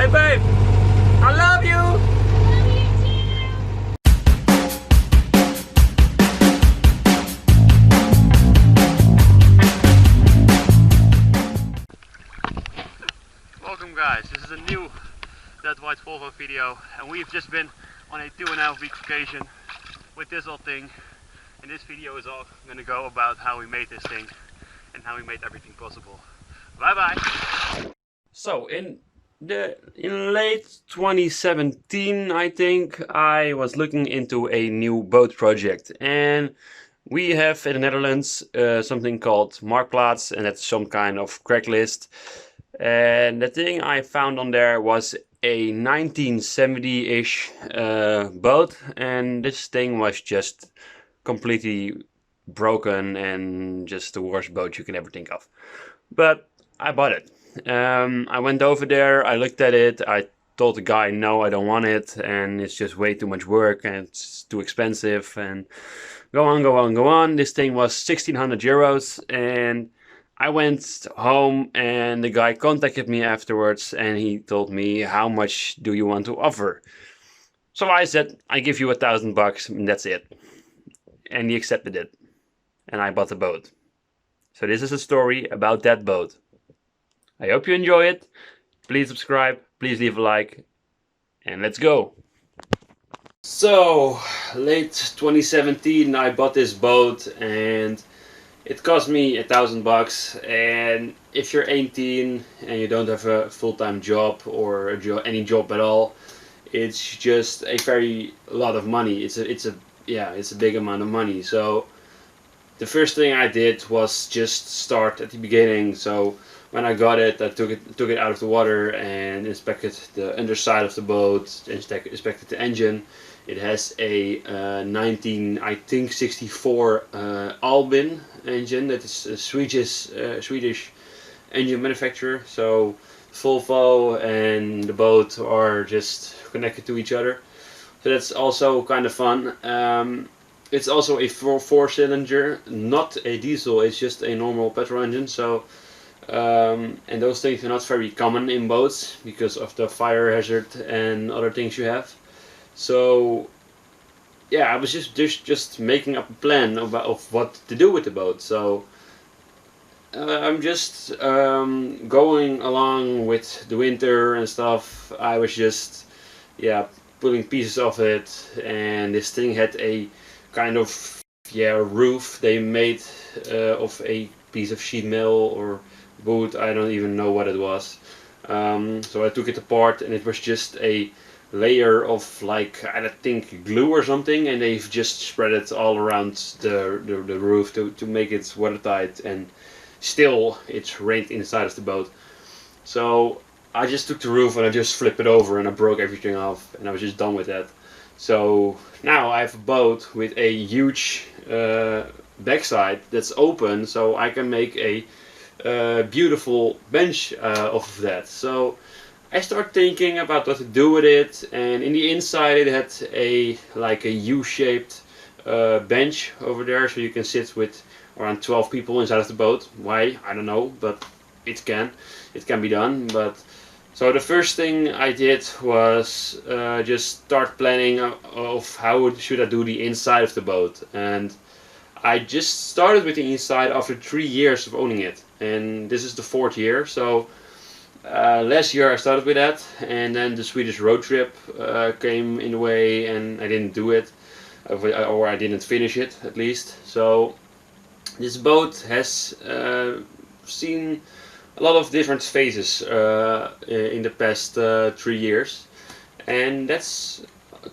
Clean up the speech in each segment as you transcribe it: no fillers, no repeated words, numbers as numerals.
Hey babe, I love you! Welcome guys, this is a new Dead White Volvo video and we've just been on a 2.5 week vacation with this old thing, and this video is all going to go about how we made this thing and how we made everything possible. Bye bye! So in late 2017 I think I was looking into a new boat project, and we have in the Netherlands something called Marktplaats, and that's some kind of Craigslist. And the thing I found on there was a 1970-ish boat, and this thing was just completely broken and just the worst boat you can ever think of. But I bought it. I went over there, I looked at it, I told the guy no, I don't want it, and it's just way too much work and it's too expensive, and go on. This thing was 1600 euros, and I went home and the guy contacted me afterwards and he told me, how much do you want to offer? So I said, I give you $1,000 and that's it. And he accepted it. And I bought the boat. So this is a story about that boat. I hope you enjoy it. Please subscribe, please leave a like, and let's go. So, late 2017 I bought this boat and it cost me $1,000, and if you're 18 and you don't have a full-time job or any job at all, it's just a lot of money. It's a big amount of money. So the first thing I did was just start at the beginning. So when I got it, I took it out of the water and inspected the underside of the boat, inspected the engine. It has a 1964 Albin engine. That is a Swedish engine manufacturer. So Volvo and the boat are just connected to each other. So that's also kind of fun. It's also a four-cylinder, not a diesel. It's just a normal petrol engine. So and those things are not very common in boats because of the fire hazard and other things you have. So yeah, I was just making up a plan of what to do with the boat. So I'm just going along with the winter and stuff. I was just pulling pieces of it, and this thing had a kind of roof they made of a piece of sheet metal or wood. I don't even know what it was. So I took it apart, and it was just a layer of, like, I think glue or something, and they've just spread it all around the roof to make it watertight, and still it's rained inside of the boat. So I just took the roof and I just flipped it over and I broke everything off, and I was just done with that. So now I have a boat with a huge backside that's open, so I can make a beautiful bench off of that. So I start thinking about what to do with it, and in the inside it had a U-shaped bench over there, so you can sit with around 12 people inside of the boat. Why? I don't know, but it can be done. But so the first thing I did was just start planning of how should I do the inside of the boat, and I just started with the inside after 3 years of owning it, and this is the 4th year. So last year I started with that, and then the Swedish road trip came in the way and I didn't do it, or I didn't finish it at least. So this boat has seen a lot of different phases in the past 3 years, and that's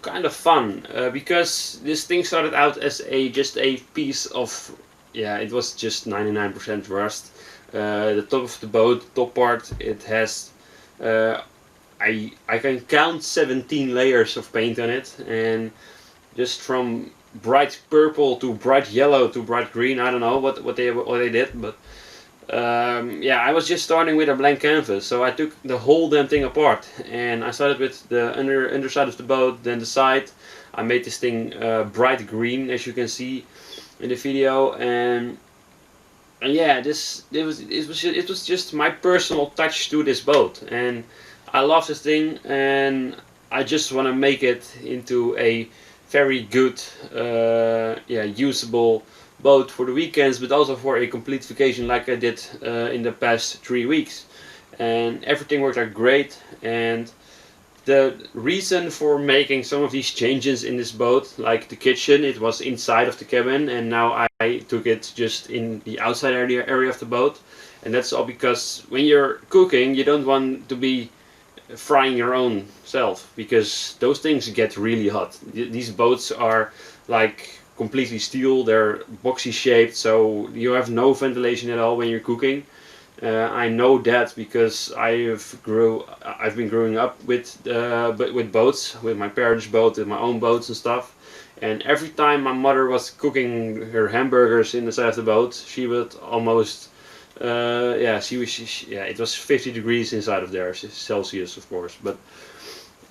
kind of fun because this thing started out as just a piece of, it was just 99% rust. The top of the boat, top part, it has I can count 17 layers of paint on it, and just from bright purple to bright yellow to bright green. I don't know what they did, but I was just starting with a blank canvas. So I took the whole damn thing apart, and I started with the underside of the boat, then the side. I made this thing bright green, as you can see in the video, and yeah, it was just my personal touch to this boat. And I love this thing, and I just want to make it into a very good, usable boat for the weekends, but also for a complete vacation like I did in the past 3 weeks. And everything worked out great. And the reason for making some of these changes in this boat, like the kitchen, it was inside of the cabin, and now I took it just in the outside area of the boat. And that's all because when you're cooking, you don't want to be frying your own self, because those things get really hot. These boats are like completely steel, they're boxy shaped, so you have no ventilation at all when you're cooking. I know that because I've been growing up with boats, with my parents' boat, with my own boats and stuff. And every time my mother was cooking her hamburgers in the side of the boat, she would almost, it was 50 degrees inside of there, Celsius of course, but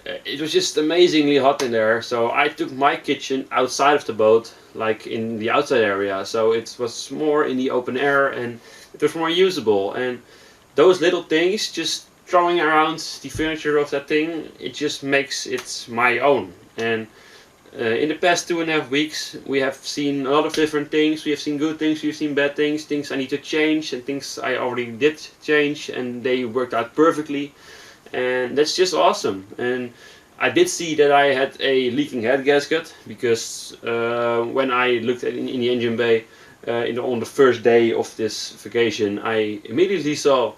it was just amazingly hot in there. So I took my kitchen outside of the boat, like in the outside area, so it was more in the open air and it was more usable. And those little things, just throwing around the furniture of that thing, it just makes it my own. And in the past 2.5 weeks, we have seen a lot of different things. We have seen good things, we have seen bad things, things I need to change, and things I already did change, and they worked out perfectly. And that's just awesome. And I did see that I had a leaking head gasket, because when I looked at in the engine bay on the first day of this vacation, I immediately saw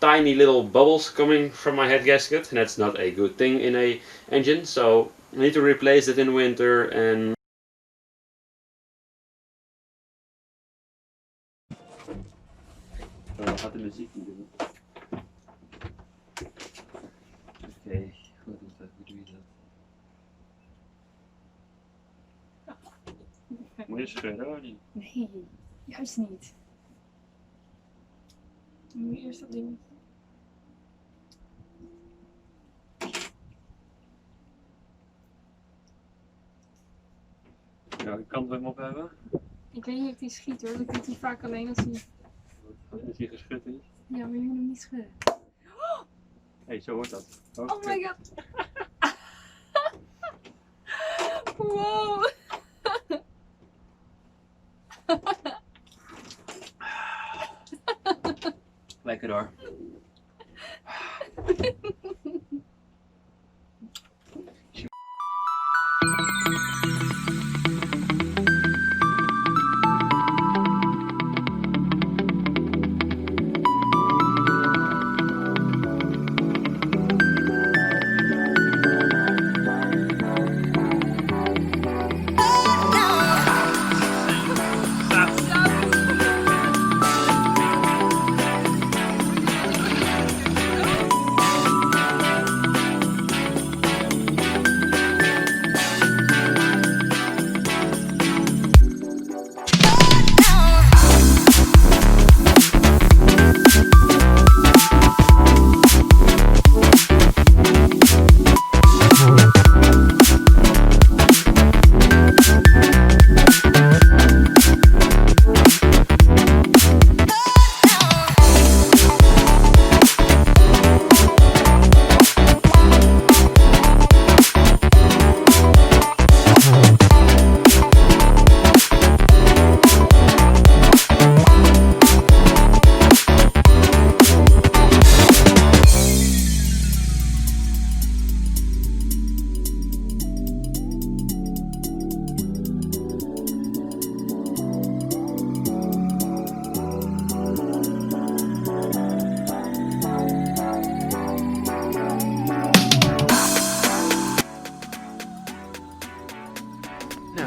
tiny little bubbles coming from my head gasket, and that's not a good thing in a engine. So I need to replace it in winter. And gaat de muziek niet doen? Oké, goed, hoe doe je dat? Moet je schudden hoor niet? Nee, juist niet. Dan moet je eerst dat ding. Ja, ik kan het hem op hebben. Ik weet niet of die schiet hoor, ik doe die vaak alleen als hij... Als hij geschud is. Ja, maar je moet hem niet schudden. Hé, zo hoort dat. Oh my god. Wow. Lekker hoor.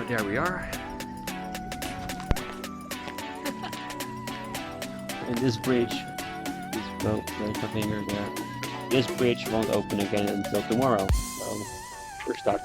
There we are. And this bridge, there's my finger there. This bridge won't open again until tomorrow, so we're stuck.